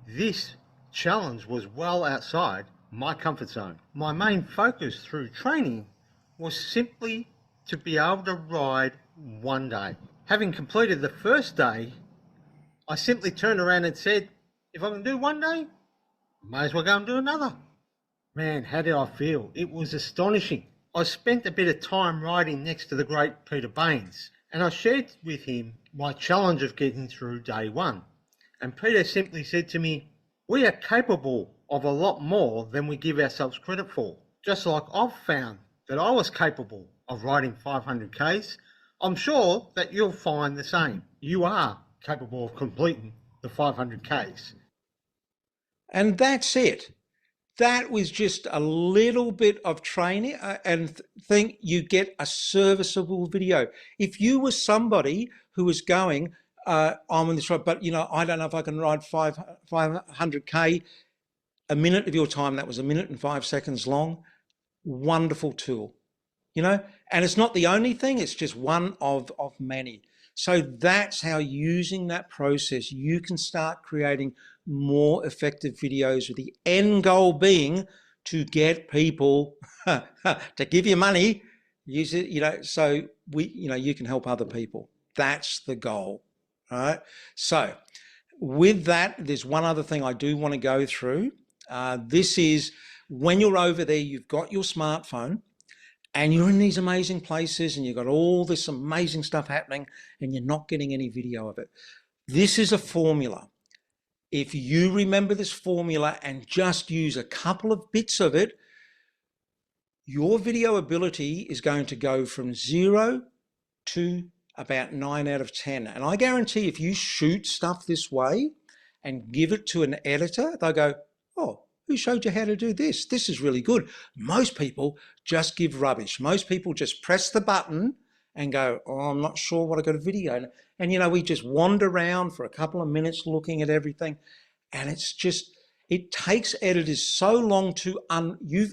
this challenge was well outside my comfort zone. My main focus through training was simply to be able to ride one day. Having completed the first day, I simply turned around and said, if I can do one day, may as well go and do another. Man, how did I feel? It was astonishing. I spent a bit of time riding next to the great Peter Baines, and I shared with him my challenge of getting through day 1. And Peter simply said to me, we are capable of a lot more than we give ourselves credit for. Just like I've found that I was capable of riding 500 Ks, I'm sure that you'll find the same. You are capable of completing the 500 Ks. And that's it. That was just a little bit of training, and think you get a serviceable video. If you were somebody who was going, I'm on this ride, but I don't know if I can ride 500K, a minute of your time, that was 1 minute and 5 seconds long. Wonderful tool, and it's not the only thing, it's just one of many. So that's how, using that process, you can start creating more effective videos, with the end goal being to get people to give you money, use it, so you can help other people. That's the goal, right? So with that, there's one other thing I do want to go through. This is when you're over there, you've got your smartphone and you're in these amazing places and you've got all this amazing stuff happening and you're not getting any video of it. This is a formula. If you remember this formula and just use a couple of bits of it, your video ability is going to go from 0 to about 9 out of 10. And I guarantee if you shoot stuff this way and give it to an editor, they'll go, oh, who showed you how to do this? This is really good. Most people just give rubbish. Most people just press the button and go, oh, I'm not sure what I got a video. And, you know, we just wander around for a couple of minutes looking at everything. And it's just, it takes editors so long to,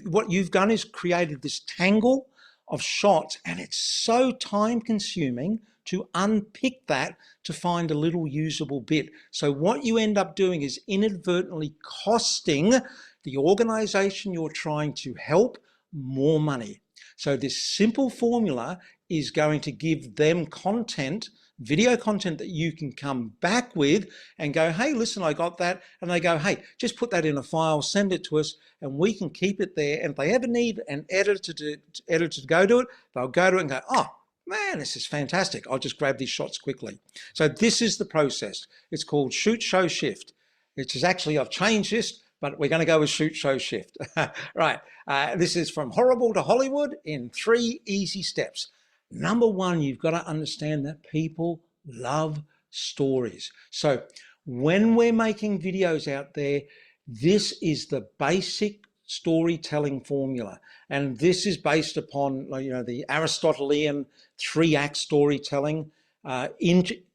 what you've done is created this tangle of shots, and it's so time consuming to unpick that to find a little usable bit. So what you end up doing is inadvertently costing the organization you're trying to help more money. So this simple formula is going to give them content, video content that you can come back with and go, hey, listen, I got that. And they go, hey, just put that in a file, send it to us, and we can keep it there. And if they ever need an editor to go to it, they'll go to it and go, oh, man, this is fantastic. I'll just grab these shots quickly. So this is the process. It's called shoot, show, shift. Which is actually, I've changed this, but we're going to go with shoot, show, shift. Right. This is from horrible to Hollywood in 3 easy steps. Number one, you've got to understand that people love stories. So when we're making videos out there, this is the basic storytelling formula. And this is based upon, you know, the Aristotelian 3-act storytelling.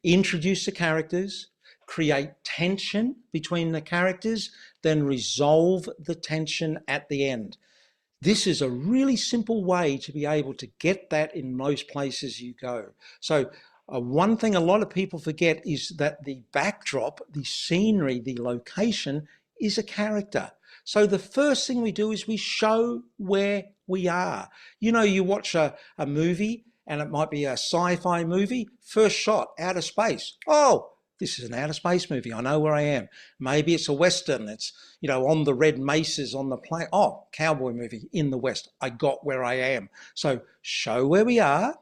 Introduce the characters, create tension between the characters, then resolve the tension at the end. This is a really simple way to be able to get that in most places you go. So one thing a lot of people forget is that the backdrop, the scenery, the location is a character. So the first thing we do is we show where we are. You know, you watch a movie and it might be a sci-fi movie, first shot, outer space. Oh, this is an outer space movie. I know where I am. Maybe it's a Western. It's, you know, on the red mesas on the plain. Oh, cowboy movie in the West. I got where I am. So show where we are.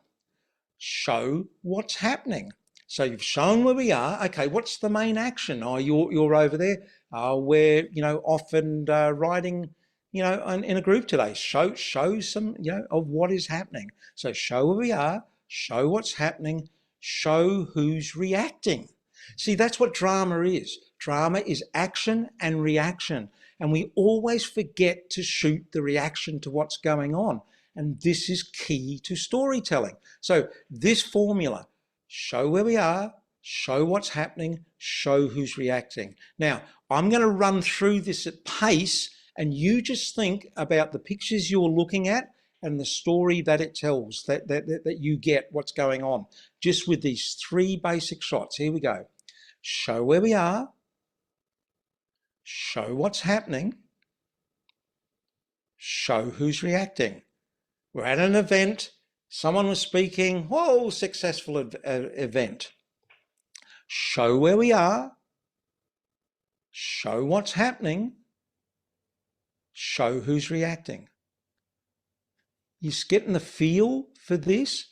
Show what's happening. So you've shown where we are. Okay, what's the main action? Oh, you're over there. We're, you know, off and riding, you know, in a group today. Show some, you know, of what is happening. So show where we are. Show what's happening. Show who's reacting. See, that's what drama is. Drama is action and reaction. And we always forget to shoot the reaction to what's going on. And this is key to storytelling. So this formula, show where we are, show what's happening, show who's reacting. Now, I'm going to run through this at pace, and you just think about the pictures you're looking at and the story that it tells, that you get what's going on, just with these 3 basic shots. Here we go. Show where we are, show what's happening, show who's reacting. We're at an event, someone was speaking, whoa, successful event. Show where we are, show what's happening, show who's reacting. You're getting the feel for this?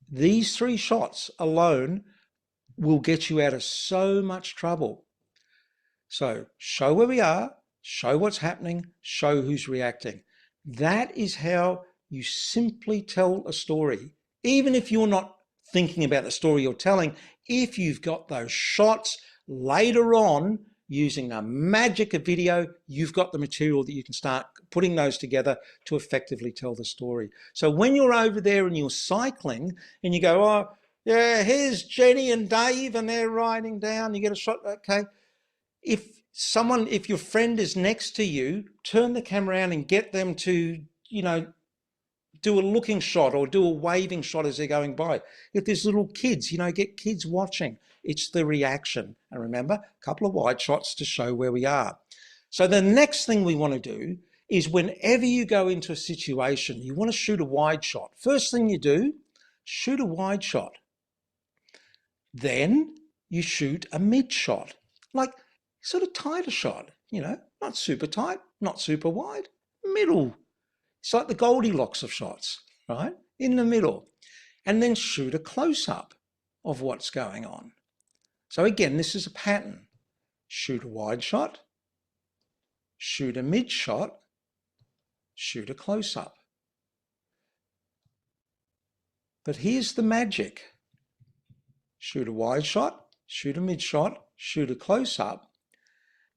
These 3 shots alone will get you out of so much trouble. So show where we are, show what's happening, show who's reacting. That is how you simply tell a story. Even if you're not thinking about the story you're telling, if you've got those shots later on using a magic of video, you've got the material that you can start putting those together to effectively tell the story. So when you're over there and you're cycling and you go, oh, yeah, here's Jenny and Dave and they're riding down, you get a shot, okay. If your friend is next to you, turn the camera around and get them to, you know, do a looking shot or do a waving shot as they're going by. If there's little kids, you know, get kids watching. It's the reaction. And remember, a couple of wide shots to show where we are. So the next thing we want to do is whenever you go into a situation, you want to shoot a wide shot. First thing you do, shoot a wide shot. Then you shoot a mid shot, like sort of tighter shot, you know, not super tight, not super wide, middle. It's like the Goldilocks of shots, right? In the middle. And then shoot a close-up of what's going on. So again, this is a pattern. Shoot a wide shot, shoot a mid shot, shoot a close-up. But here's the magic. Shoot a wide shot, shoot a mid shot, shoot a close-up.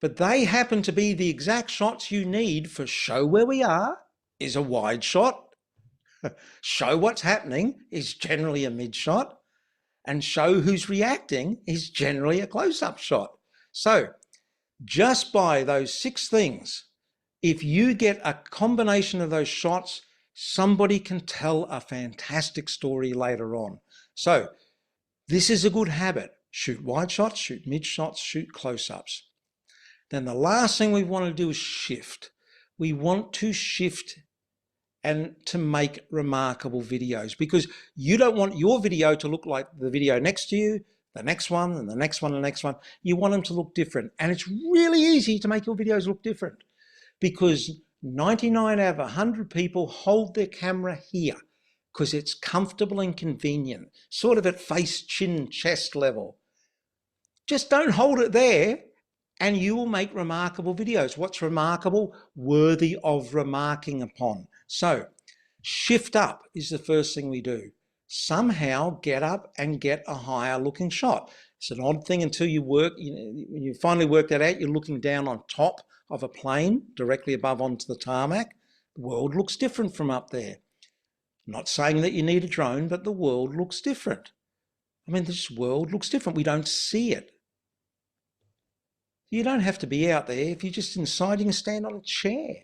But they happen to be the exact shots you need for show where we are is a wide shot, Show what's happening is generally a mid shot, and show who's reacting is generally a close-up shot. So just by those 6 things, if you get a combination of those shots, somebody can tell a fantastic story later on. So this is a good habit. Shoot wide shots, shoot mid shots, shoot close-ups. Then the last thing we want to do is shift. We want to shift and to make remarkable videos, because you don't want your video to look like the video next to you, the next one, and the next one, and the next one. You want them to look different. And it's really easy to make your videos look different, because 99 out of 100 people hold their camera here because it's comfortable and convenient, sort of at face, chin, chest level. Just don't hold it there and you will make remarkable videos. What's remarkable? Worthy of remarking upon. So shift up is the first thing we do. Somehow get up and get a higher looking shot. It's an odd thing until you work, when you finally work that out, you're looking down on top of a plane directly above onto the tarmac. The world looks different from up there. I'm not saying that you need a drone, but the world looks different. I mean, this world looks different. We don't see it. You don't have to be out there. If you're just inside, you can stand on a chair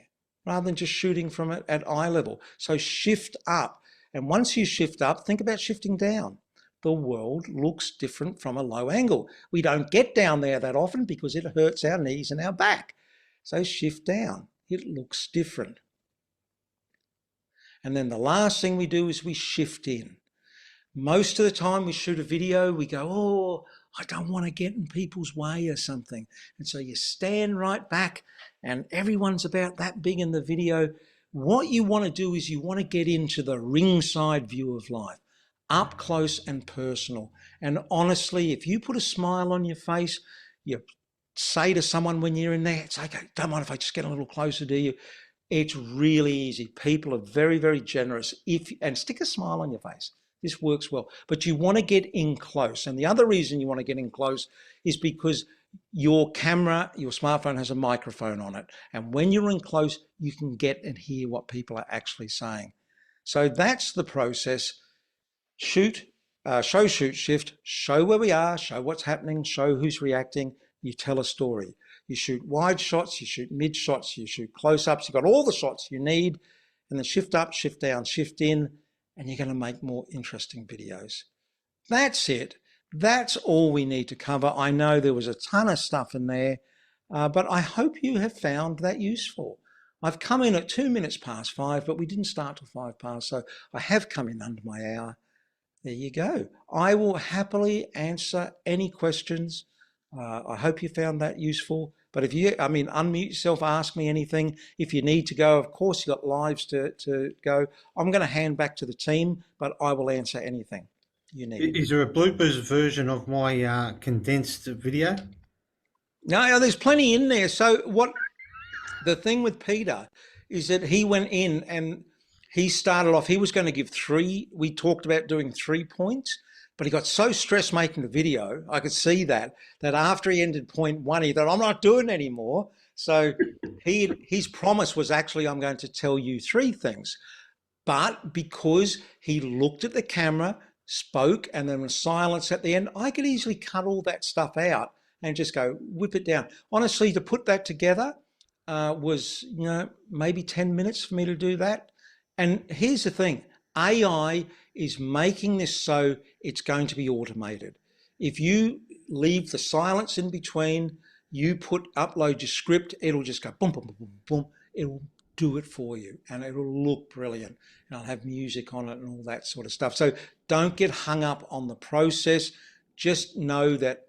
rather than just shooting from it at eye level. So shift up. And once you shift up, think about shifting down. The world looks different from a low angle. We don't get down there that often because it hurts our knees and our back. So shift down. It looks different. And then the last thing we do is we shift in. Most of the time we shoot a video, we go, oh, I don't want to get in people's way or something. And so you stand right back and everyone's about that big in the video. What you want to do is you want to get into the ringside view of life, up close and personal. And honestly, if you put a smile on your face, you say to someone when you're in there, it's okay, don't mind if I just get a little closer to you. It's really easy. People are very, very generous. And stick a smile on your face. This works well, but you want to get in close. And the other reason you want to get in close is because your camera, your smartphone has a microphone on it. And when you're in close, you can get and hear what people are actually saying. So that's the process. Shoot, show, shoot, shift, show where we are, show what's happening, show who's reacting. You tell a story. You shoot wide shots, you shoot mid shots, you shoot close-ups. You've got all the shots you need, and then shift up, shift down, shift in, and you're going to make more interesting videos. That's it. That's all we need to cover. I know there was a ton of stuff in there, but I hope you have found that useful. I've come in at 2 minutes past 5, but we didn't start till 5 past, so I have come in under my hour. There you go. I will happily answer any questions. I hope you found that useful. But if you, unmute yourself, ask me anything. If you need to go, of course, you've got lives to go. I'm going to hand back to the team, but I will answer anything you need. Is there a bloopers version of my condensed video? No, there's plenty in there. So the thing with Peter is that he went in and he started off, he was going to give 3. We talked about doing 3 points. But he got so stressed making the video, I could see that after he ended point 1, he thought, I'm not doing anymore. So his promise was actually, I'm going to tell you 3 things. But because he looked at the camera, spoke, and then was silence at the end, I could easily cut all that stuff out and just go whip it down. Honestly, to put that together was, maybe 10 minutes for me to do that. And here's the thing, AI is making this so it's going to be automated. If you leave the silence in between, you upload your script, it'll just go boom, boom, boom, boom, boom. It'll do it for you and it'll look brilliant. And I'll have music on it and all that sort of stuff. So don't get hung up on the process. Just know that,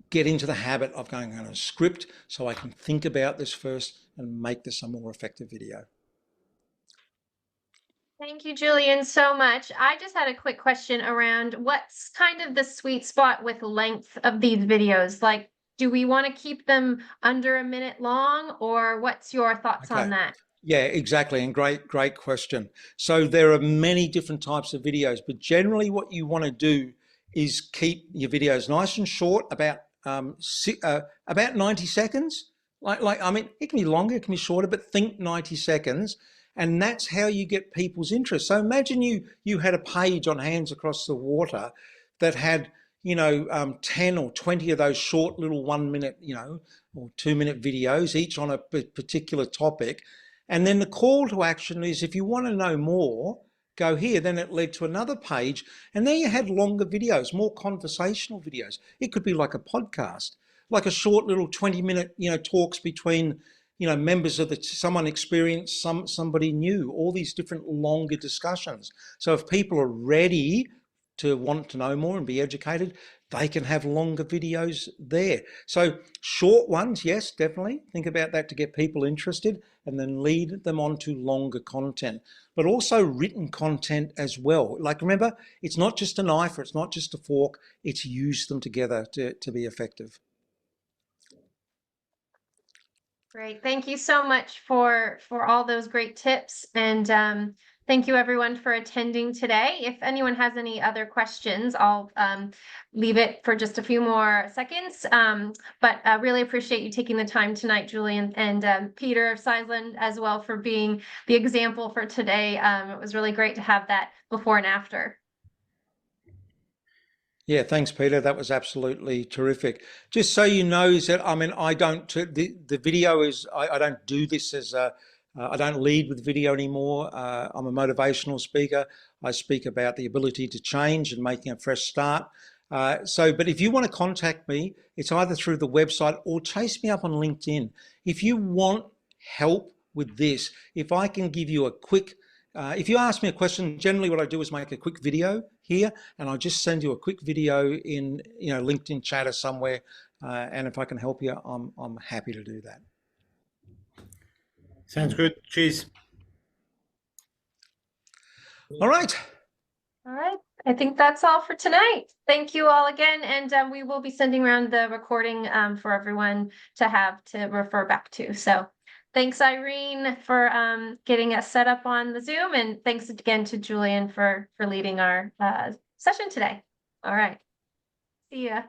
get into the habit of going on a script so I can think about this first and make this a more effective video. Thank you, Julian, so much. I just had a quick question around what's kind of the sweet spot with length of these videos? Like, do we want to keep them under a minute long, or what's your thoughts on that? Yeah, exactly. And great question. So there are many different types of videos, but generally what you want to do is keep your videos nice and short, about 90 seconds. It can be longer, it can be shorter, but think 90 seconds. And that's how you get people's interest. So imagine you had a page on Hands Across the Water that had 10 or 20 of those short little 1 minute, or 2 minute videos, each on a particular topic. And then the call to action is, if you want to know more, go here. Then it led to another page, and there you had longer videos, more conversational videos. It could be like a podcast, like a short little 20-minute, talks between, members of someone experienced, somebody new, all these different longer discussions. So if people are ready to want to know more and be educated, they can have longer videos there. So short ones, yes, definitely. Think about that to get people interested, and then lead them on to longer content, but also written content as well. Like, remember, it's not just a knife or it's not just a fork, it's use them together to be effective. Great. Thank you so much for all those great tips. And thank you everyone for attending today. If anyone has any other questions, I'll leave it for just a few more seconds. But I really appreciate you taking the time tonight, Julian, and Peter Seisland as well, for being the example for today. It was really great to have that before and after. Yeah, thanks, Peter. That was absolutely terrific. Just so you know, is that, I don't, the video is, I don't do this as I don't lead with video anymore. I'm a motivational speaker. I speak about the ability to change and making a fresh start. But if you want to contact me, it's either through the website or chase me up on LinkedIn. If you want help with this, if I can give you a quick, if you ask me a question, generally what I do is make a quick video here, and I'll just send you a quick video in LinkedIn chat or somewhere. And if I can help you, I'm happy to do that. Sounds good. Cheers. All right. All right. I think that's all for tonight. Thank you all again. And we will be sending around the recording for everyone to have to refer back to. So thanks, Irene, for getting us set up on the Zoom. And thanks again to Julian for leading our session today. All right. See ya.